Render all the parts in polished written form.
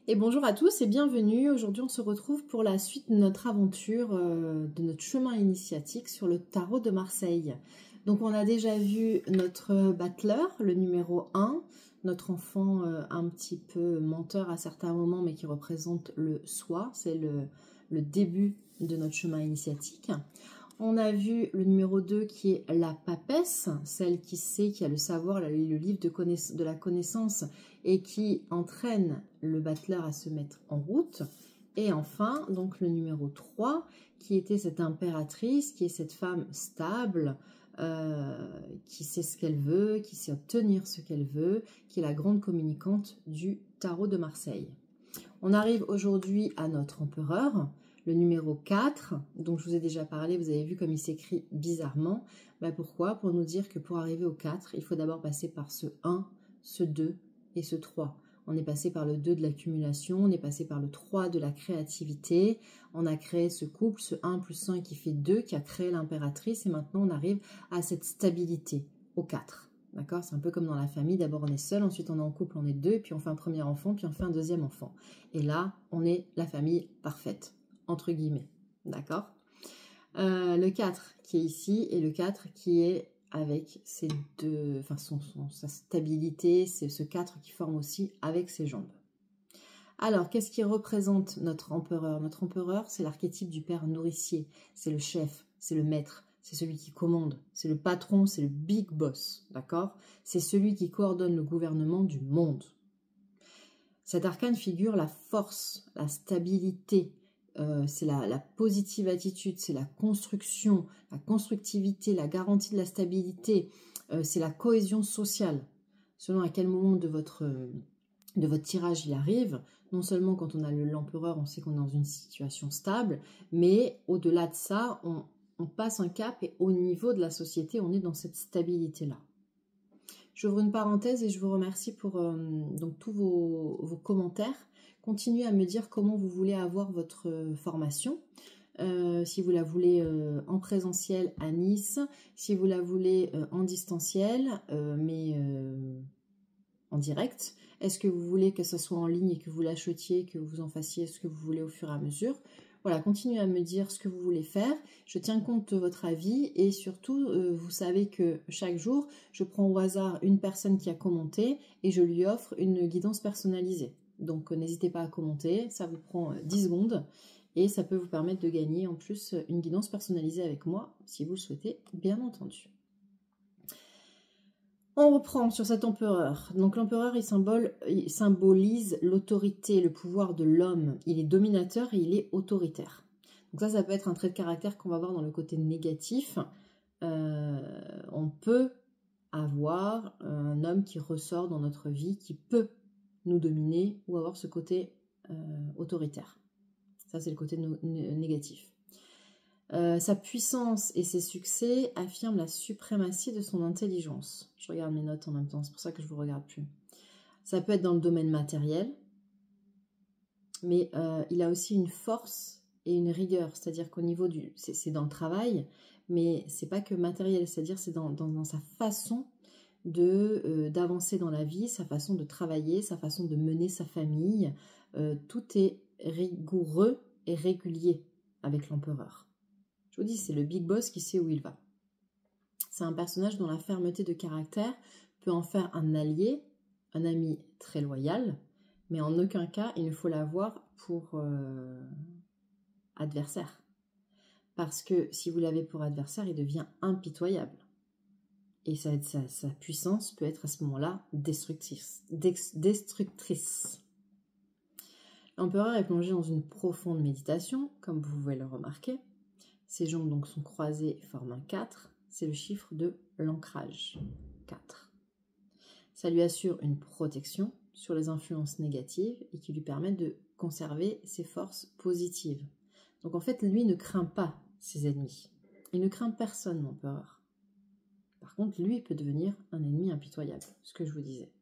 Et bonjour à tous et bienvenue. Aujourd'hui, on se retrouve pour la suite de notre aventure, de notre chemin initiatique sur le tarot de Marseille. Donc, on a déjà vu notre battleur, le numéro 1, notre enfant un petit peu menteur à certains moments, mais qui représente le soi. C'est le début de notre chemin initiatique. On a vu le numéro 2 qui est la papesse, celle qui sait, qui a le savoir, le livre de la connaissance et qui entraîne le battleur à se mettre en route. Et enfin, donc le numéro 3 qui était cette impératrice, qui est cette femme stable, qui sait ce qu'elle veut, qui sait obtenir ce qu'elle veut, qui est la grande communicante du tarot de Marseille. On arrive aujourd'hui à notre empereur, le numéro 4, dont je vous ai déjà parlé, vous avez vu comme il s'écrit bizarrement. Pourquoi? Pour nous dire que pour arriver au 4, il faut d'abord passer par ce 1, ce 2 et ce 3. On est passé par le 2 de l'accumulation, on est passé par le 3 de la créativité, on a créé ce couple, ce 1 plus 1 qui fait 2, qui a créé l'impératrice, et maintenant on arrive à cette stabilité, au 4. D'accord? C'est un peu comme dans la famille, d'abord on est seul, ensuite on est en couple, on est deux, puis on fait un premier enfant, puis on fait un deuxième enfant. Et là, on est la famille parfaite, entre guillemets. D'accord? Le 4 qui est ici, et le 4 qui est avec ses deux, enfin sa stabilité, c'est ce 4 qui forme aussi avec ses jambes. Alors, qu'est-ce qui représente notre empereur? Notre empereur, c'est l'archétype du père nourricier, c'est le chef, c'est le maître, c'est celui qui commande, c'est le patron, c'est le big boss, d'accord? C'est celui qui coordonne le gouvernement du monde. Cet arcane figure la force, la stabilité, c'est la positive attitude, c'est la construction, la constructivité, la garantie de la stabilité, c'est la cohésion sociale. Selon à quel moment de votre tirage il arrive, non seulement quand on a l'empereur, on sait qu'on est dans une situation stable, mais au-delà de ça, on passe un cap et au niveau de la société, on est dans cette stabilité-là. J'ouvre une parenthèse et je vous remercie pour donc tous vos commentaires. Continuez à me dire comment vous voulez avoir votre formation. Si vous la voulez en présentiel à Nice, si vous la voulez en distanciel, mais en direct. Est-ce que vous voulez que ce soit en ligne et que vous l'achetiez, que vous en fassiez ce que vous voulez au fur et à mesure? Voilà, continuez à me dire ce que vous voulez faire. Je tiens compte de votre avis et surtout, vous savez que chaque jour, je prends au hasard une personne qui a commenté et je lui offre une guidance personnalisée. Donc, n'hésitez pas à commenter, ça vous prend 10 secondes et ça peut vous permettre de gagner en plus une guidance personnalisée avec moi, si vous le souhaitez, bien entendu. On reprend sur cet empereur. Donc l'empereur, il symbolise l'autorité, le pouvoir de l'homme. Il est dominateur et il est autoritaire. Donc ça peut être un trait de caractère qu'on va voir dans le côté négatif. On peut avoir un homme qui ressort dans notre vie, qui peut nous dominer ou avoir ce côté autoritaire. Ça, c'est le côté négatif. Sa puissance et ses succès affirment la suprématie de son intelligence. Je regarde mes notes en même temps, c'est pour ça que je ne vous regarde plus. Ça peut être dans le domaine matériel, mais il a aussi une force et une rigueur, c'est-à-dire qu'au niveau du... C'est dans le travail, mais c'est pas que matériel, c'est-à-dire c'est dans sa façon d'avancer dans la vie, sa façon de travailler, sa façon de mener sa famille. Tout est rigoureux et régulier avec l'empereur. Je vous dis, c'est le big boss qui sait où il va. C'est un personnage dont la fermeté de caractère peut en faire un allié, un ami très loyal, mais en aucun cas, il ne faut l'avoir pour adversaire. Parce que si vous l'avez pour adversaire, il devient impitoyable. Et sa puissance peut être à ce moment-là destructrice. L'empereur est plongé dans une profonde méditation, comme vous pouvez le remarquer. Ses jambes donc sont croisées et forment un 4. C'est le chiffre de l'ancrage. 4. Ça lui assure une protection sur les influences négatives et qui lui permet de conserver ses forces positives. Donc en fait, lui ne craint pas ses ennemis. Il ne craint personne, l'empereur. Par contre, lui peut devenir un ennemi impitoyable, ce que je vous disais.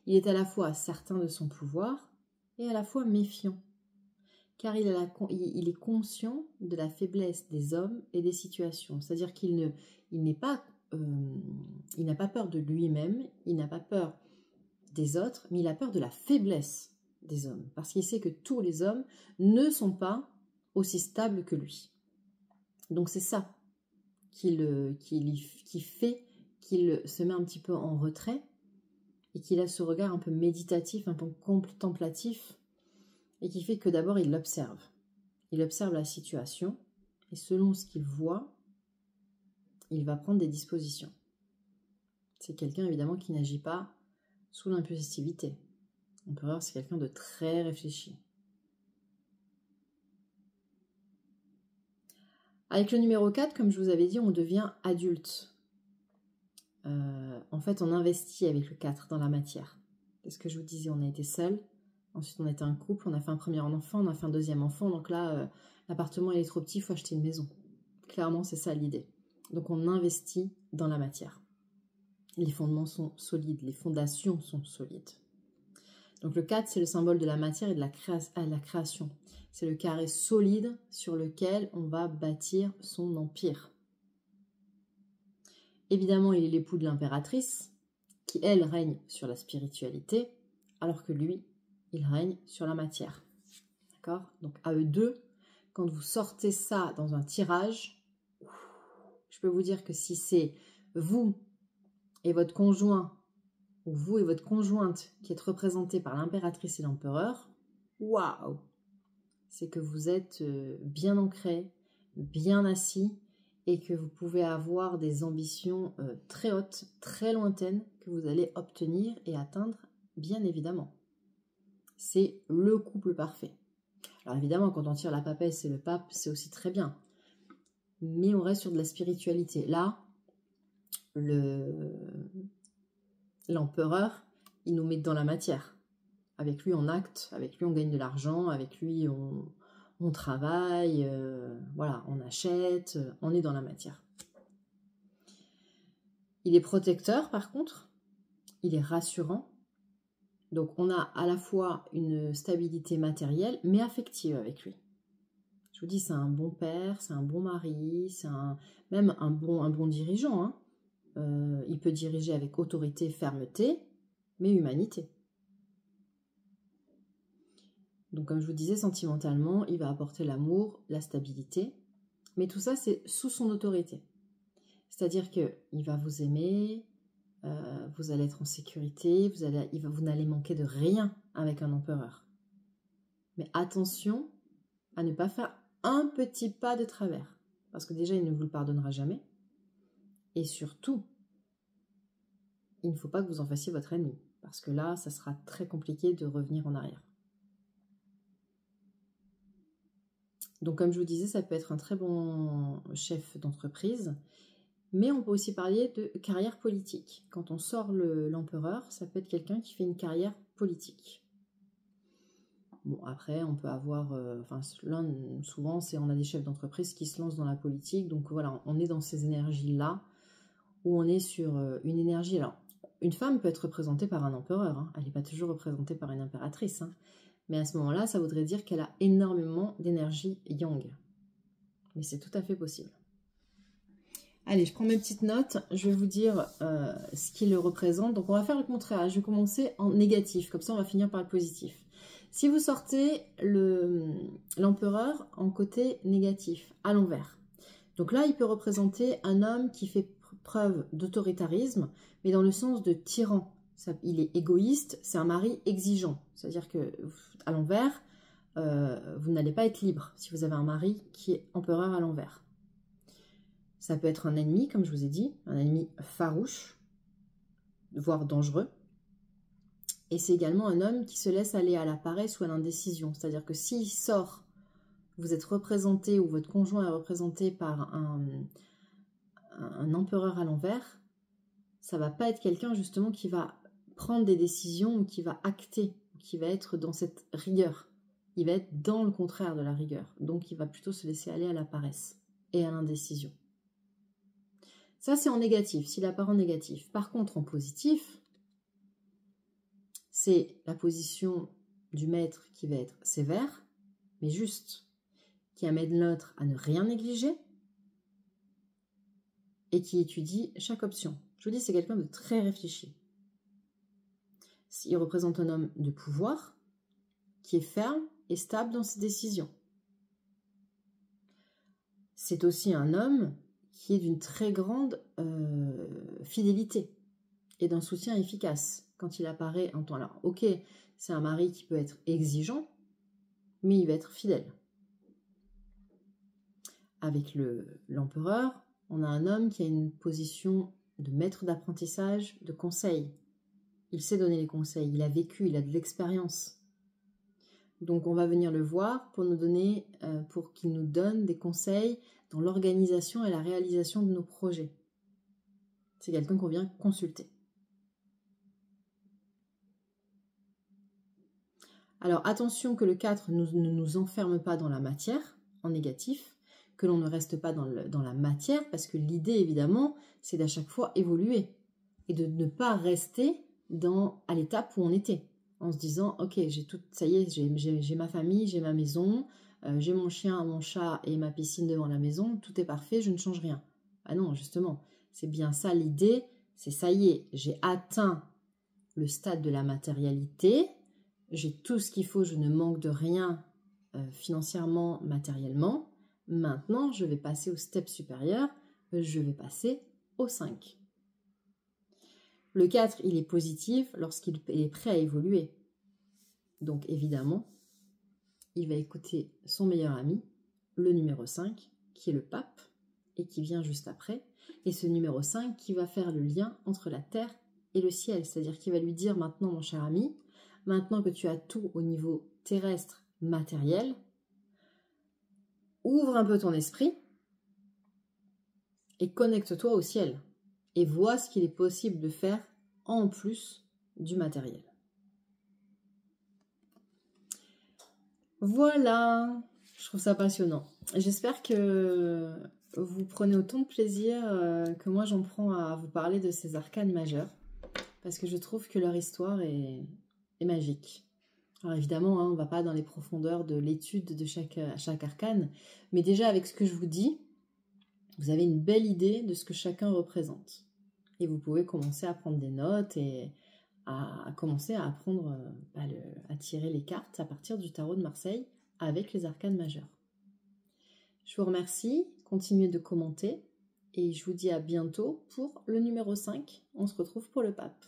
Il est à la fois certain de son pouvoir et à la fois méfiant. Car il est conscient de la faiblesse des hommes et des situations. C'est-à-dire qu'il n'a pas peur de lui-même, il n'a pas peur des autres, mais il a peur de la faiblesse des hommes, parce qu'il sait que tous les hommes ne sont pas aussi stables que lui. Donc c'est ça qui fait qu'il se met un petit peu en retrait et qu'il a ce regard un peu méditatif, un peu contemplatif, et qui fait que d'abord il l'observe. Il observe la situation, et selon ce qu'il voit, il va prendre des dispositions. C'est quelqu'un évidemment qui n'agit pas sous l'impulsivité. On peut voir c'est quelqu'un de très réfléchi. Avec le numéro 4, comme je vous avais dit, on devient adulte. En fait, on investit avec le 4 dans la matière. C'est ce que je vous disais, on a été seul. Ensuite, on a été un couple, on a fait un premier enfant, on a fait un deuxième enfant. Donc là, l'appartement, il est trop petit, il faut acheter une maison. Clairement, c'est ça l'idée. Donc, on investit dans la matière. Les fondements sont solides, les fondations sont solides. Donc, le 4, c'est le symbole de la matière et de la création. C'est le carré solide sur lequel on va bâtir son empire. Évidemment, il est l'époux de l'impératrice, qui, elle, règne sur la spiritualité, alors que lui, il règne sur la matière. D'accord? Donc, à eux deux, quand vous sortez ça dans un tirage, je peux vous dire que si c'est vous et votre conjoint, ou vous et votre conjointe qui êtes représentés par l'impératrice et l'empereur, waouh! C'est que vous êtes bien ancré, bien assis, et que vous pouvez avoir des ambitions très hautes, très lointaines, que vous allez obtenir et atteindre, bien évidemment. C'est le couple parfait. Alors évidemment, quand on tire la papesse et le pape, c'est aussi très bien. Mais on reste sur de la spiritualité. Là, l'empereur, il nous met dans la matière. Avec lui, on acte, avec lui, on gagne de l'argent, avec lui, on travaille, voilà, on achète, on est dans la matière. Il est protecteur, par contre, il est rassurant. Donc, on a à la fois une stabilité matérielle, mais affective avec lui. Je vous dis, c'est un bon père, c'est un bon mari, c'est même un bon dirigeant. Hein. Il peut diriger avec autorité, fermeté, mais humanité. Donc, comme je vous disais, sentimentalement, il va apporter l'amour, la stabilité. Mais tout ça, c'est sous son autorité. C'est-à-dire qu'il va vous aimer, vous allez être en sécurité, vous n'allez manquer de rien avec un empereur. Mais attention à ne pas faire un petit pas de travers. Parce que déjà, il ne vous le pardonnera jamais. Et surtout, il ne faut pas que vous en fassiez votre ennemi. Parce que là, ça sera très compliqué de revenir en arrière. Donc, comme je vous disais, ça peut être un très bon chef d'entreprise. Mais on peut aussi parler de carrière politique. Quand on sort l'empereur, ça peut être quelqu'un qui fait une carrière politique. Bon, après, on peut avoir... là, souvent, on a des chefs d'entreprise qui se lancent dans la politique. Donc voilà, on est dans ces énergies-là, où on est sur une énergie... Alors, une femme peut être représentée par un empereur. Hein. Elle n'est pas toujours représentée par une impératrice. Hein. Mais à ce moment-là, ça voudrait dire qu'elle a énormément d'énergie yang. Mais c'est tout à fait possible. Allez, je prends mes petites notes. Je vais vous dire ce qui le représente. Donc, on va faire le contraire. Je vais commencer en négatif. Comme ça, on va finir par le positif. Si vous sortez l'empereur en côté négatif, à l'envers. Donc là, il peut représenter un homme qui fait preuve d'autoritarisme, mais dans le sens de tyran. Il est égoïste, c'est un mari exigeant. C'est-à-dire qu'à l'envers, vous n'allez pas être libre si vous avez un mari qui est empereur à l'envers. Ça peut être un ennemi, comme je vous ai dit, un ennemi farouche, voire dangereux. Et c'est également un homme qui se laisse aller à la paresse ou à l'indécision. C'est-à-dire que s'il sort, vous êtes représenté ou votre conjoint est représenté par un empereur à l'envers, ça ne va pas être quelqu'un justement qui va prendre des décisions ou qui va acter, qui va être dans cette rigueur. Il va être dans le contraire de la rigueur. Donc il va plutôt se laisser aller à la paresse et à l'indécision. Ça, c'est en négatif, s'il apparaît en négatif. Par contre, en positif, c'est la position du maître qui va être sévère, mais juste, qui amène l'autre à ne rien négliger et qui étudie chaque option. Je vous dis, c'est quelqu'un de très réfléchi. Il représente un homme de pouvoir, qui est ferme et stable dans ses décisions. C'est aussi un homme qui est d'une très grande fidélité et d'un soutien efficace quand il apparaît en temps. Alors, ok, c'est un mari qui peut être exigeant, mais il va être fidèle. Avec l'empereur, on a un homme qui a une position de maître d'apprentissage, de conseil. Il sait donner les conseils, il a vécu, il a de l'expérience. Donc on va venir le voir pour qu'il nous donne des conseils dans l'organisation et la réalisation de nos projets. C'est quelqu'un qu'on vient consulter. Alors attention que le 4 ne nous enferme pas dans la matière, en négatif, que l'on ne reste pas dans la matière, parce que l'idée évidemment, c'est d'à chaque fois évoluer et de ne pas rester à l'étape où on était, en se disant ok, ça y est, j'ai ma famille, j'ai ma maison, j'ai mon chien, mon chat et ma piscine devant la maison, tout est parfait, je ne change rien. Ah non, justement, c'est bien ça l'idée, c'est ça y est, j'ai atteint le stade de la matérialité, j'ai tout ce qu'il faut, je ne manque de rien financièrement, matériellement. Maintenant, je vais passer au step supérieur, je vais passer au 5. Le 4, il est positif lorsqu'il est prêt à évoluer. Donc évidemment, il va écouter son meilleur ami, le numéro 5, qui est le pape, et qui vient juste après. Et ce numéro 5 qui va faire le lien entre la terre et le ciel. C'est-à-dire qu'il va lui dire maintenant, mon cher ami, maintenant que tu as tout au niveau terrestre, matériel, ouvre un peu ton esprit et connecte-toi au ciel. Et vois ce qu'il est possible de faire en plus du matériel. Voilà, je trouve ça passionnant. J'espère que vous prenez autant de plaisir que moi j'en prends à vous parler de ces arcanes majeurs, parce que je trouve que leur histoire est magique. Alors évidemment, on ne va pas dans les profondeurs de l'étude de chaque arcane, mais déjà avec ce que je vous dis, vous avez une belle idée de ce que chacun représente. Et vous pouvez commencer à prendre des notes et à commencer à apprendre à tirer les cartes à partir du tarot de Marseille avec les arcanes majeures. Je vous remercie, continuez de commenter et je vous dis à bientôt pour le numéro 5. On se retrouve pour le pape.